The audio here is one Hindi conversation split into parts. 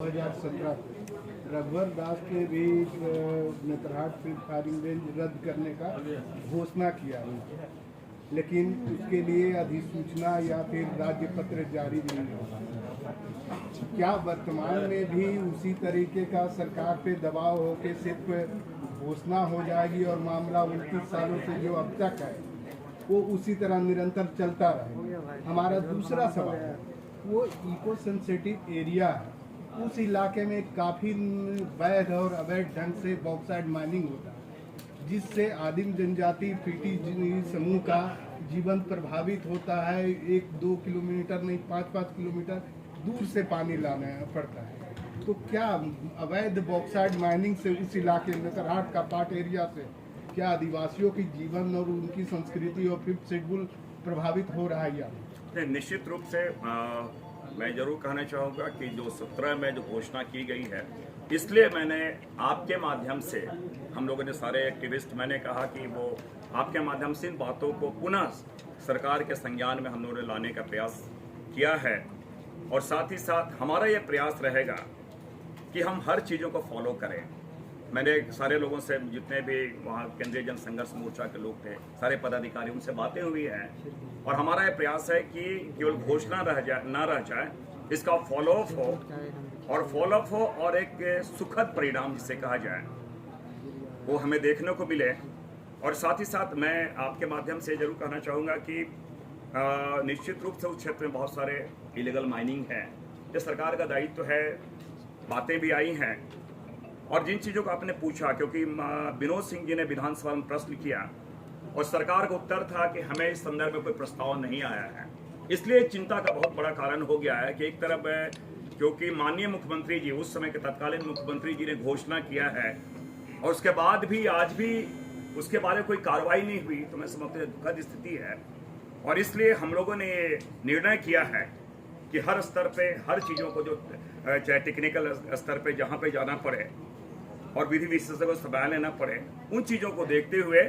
2017 रघुवर दास ने भी नेतरहाट फ्री फायरिंग रेंज रद्द करने का घोषणा किया है, लेकिन उसके लिए अधिसूचना या फिर राज्य पत्र जारी नहीं हुआ। क्या वर्तमान में भी उसी तरीके का सरकार पे दबाव हो के सिर्फ घोषणा हो जाएगी और मामला 29 सालों से जो अब तक है वो उसी तरह निरंतर चलता रहे? हमारा दूसरा सवाल है, वो इको सेंसिटिव एरिया है, उस इलाके में काफ़ी वैध और अवैध ढंग से बॉक्साइड माइनिंग होता है, जिससे आदिम जनजाति पीटी समूह का जीवन प्रभावित होता है। 1-2 किलोमीटर नहीं 5-5 किलोमीटर दूर से पानी लाना पड़ता है। तो क्या अवैध बॉक्साइड माइनिंग से उस इलाके नेतरहाट का पार्ट एरिया से क्या आदिवासियों की जीवन और उनकी संस्कृति और 5th शेड्यूल प्रभावित हो रहा है? या निश्चित रूप से मैं जरूर कहना चाहूँगा कि जो 17 में जो घोषणा की गई है, इसलिए मैंने आपके माध्यम से, हम लोगों ने सारे एक्टिविस्ट, मैंने कहा कि वो आपके माध्यम से इन बातों को पुनः सरकार के संज्ञान में हम लोगों ने लाने का प्रयास किया है। और साथ ही साथ हमारा ये प्रयास रहेगा कि हम हर चीज़ों को फॉलो करें। मैंने सारे लोगों से, जितने भी वहाँ केंद्रीय जन संघर्ष मोर्चा के लोग थे, सारे पदाधिकारी, उनसे बातें हुई हैं और हमारा ये प्रयास है कि केवल घोषणा ना रह जाए, इसका फॉलोअप हो और एक सुखद परिणाम जिसे कहा जाए वो हमें देखने को मिले। और साथ ही साथ मैं आपके माध्यम से जरूर कहना चाहूँगा कि निश्चित रूप से उस क्षेत्र में बहुत सारे इलीगल माइनिंग है, ये सरकार का दायित्व है। बातें भी आई हैं और जिन चीज़ों को आपने पूछा, क्योंकि विनोद सिंह जी ने विधानसभा में प्रश्न किया और सरकार का उत्तर था कि हमें इस संदर्भ में कोई प्रस्ताव नहीं आया है, इसलिए चिंता का बहुत बड़ा कारण हो गया है कि एक तरफ क्योंकि माननीय मुख्यमंत्री जी, उस समय के तत्कालीन मुख्यमंत्री जी ने घोषणा किया है और उसके बाद भी आज भी उसके बारे में कोई कार्रवाई नहीं हुई, तो मैं समझता हूँ दुखद स्थिति है। और इसलिए हम लोगों ने ये निर्णय किया है कि हर स्तर पे हर चीज़ों को, जो चाहे टेक्निकल स्तर पे जहाँ पे जाना पड़े और विधि विशेषज्ञों से सलाह लेना पड़े, उन चीज़ों को देखते हुए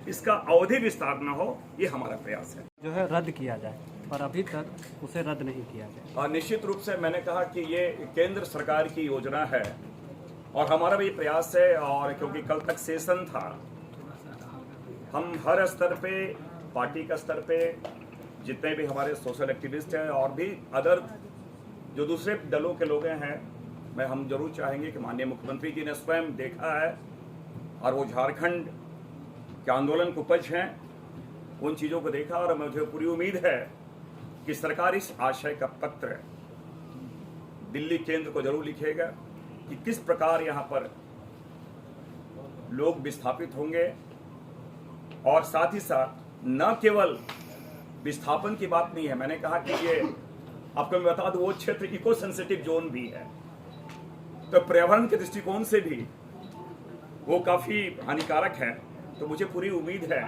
इसका अवधि विस्तार न हो, ये हमारा प्रयास है। जो है रद्द किया जाए, पर अभी तक उसे रद्द नहीं किया जाए। और निश्चित रूप से मैंने कहा कि ये केंद्र सरकार की योजना है और हमारा भी प्रयास है। और क्योंकि कल तक सेशन था, हम हर स्तर पे, पार्टी का स्तर पे, जितने भी हमारे सोशल एक्टिविस्ट हैं और भी अदर जो दूसरे दलों के लोग हैं, हम जरूर चाहेंगे कि माननीय मुख्यमंत्री जी ने स्वयं देखा है और वो झारखंड के आंदोलन को उपज हैं, उन चीज़ों को देखा और मुझे पूरी उम्मीद है कि सरकार इस आशय का पत्र दिल्ली केंद्र को जरूर लिखेगा कि किस प्रकार यहाँ पर लोग विस्थापित होंगे। और साथ ही साथ न केवल विस्थापन की बात नहीं है, मैंने कहा कि ये आपको मैं बता दूं, वो क्षेत्र इको सेंसिटिव जोन भी है, तो पर्यावरण के दृष्टिकोण से भी वो काफ़ी हानिकारक है। तो मुझे पूरी उम्मीद है,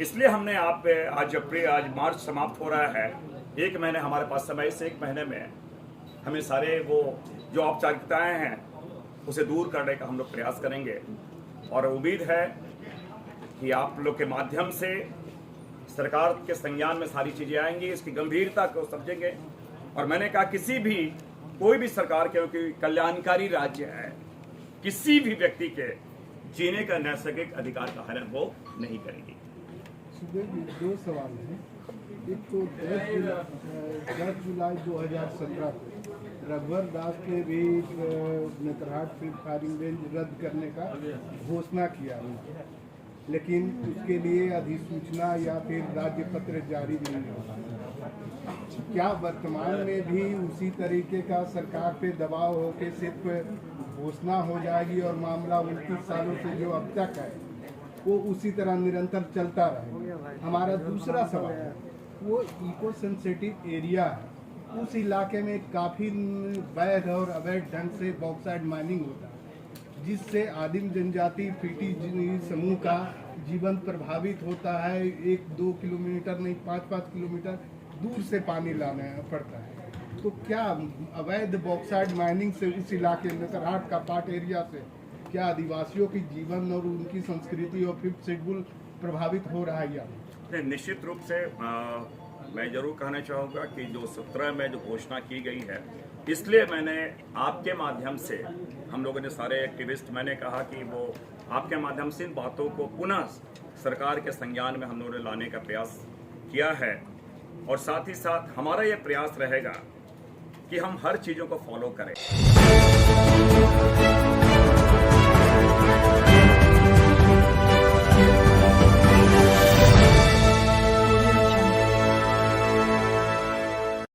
इसलिए हमने आज मार्च समाप्त हो रहा है, 1 महीने हमारे पास समय, से 1 महीने में हमें सारे वो जो औपचारिकताएं हैं उसे दूर करने का हम लोग प्रयास करेंगे। और उम्मीद है कि आप लोग के माध्यम से सरकार के संज्ञान में सारी चीज़ें आएंगी, इसकी गंभीरता को समझेंगे। और मैंने कहा कोई भी सरकार, क्योंकि कल्याणकारी राज्य है, किसी भी व्यक्ति के जीने का नैसर्गिक अधिकार का हनन वो नहीं करेगी। सुबह 2 सवाल हैं। एक तो 10 जुलाई 2017 को रघुवर दास ने भी नेतरहाट फ्री फायरिंग रेंज रद्द करने का घोषणा किया है, लेकिन उसके लिए अधिसूचना या फिर राज्य पत्र जारी नहीं हुआ। क्या वर्तमान में भी उसी तरीके का सरकार पे दबाव हो के सिर्फ घोषणा हो जाएगी और मामला 29 सालों से जो अब तक है वो उसी तरह निरंतर चलता रहे? हमारा दूसरा सवाल है, वो इको सेंसिटिव एरिया है, उस इलाके में काफ़ी वैध और अवैध ढंग से बॉक्साइड माइनिंग होता है, जिससे आदिम जनजाति पीटी समूह का जीवन प्रभावित होता है। 1-2 किलोमीटर नहीं 5-5 किलोमीटर दूर से पानी लाना पड़ता है। तो क्या अवैध बॉक्साइड माइनिंग से उस इलाके नेतरहाट का पार्ट एरिया से क्या आदिवासियों की जीवन और उनकी संस्कृति और 5th शेड्यूल प्रभावित हो रहा है? या निश्चित रूप से मैं जरूर कहना चाहूँगा कि जो 17 में जो घोषणा की गई है, इसलिए मैंने आपके माध्यम से, हम लोगों ने सारे एक्टिविस्ट, मैंने कहा कि वो आपके माध्यम से इन बातों को पुनः सरकार के संज्ञान में हम लोगों ने लाने का प्रयास किया है। और साथ ही साथ हमारा ये प्रयास रहेगा कि हम हर चीज़ों को फॉलो करें।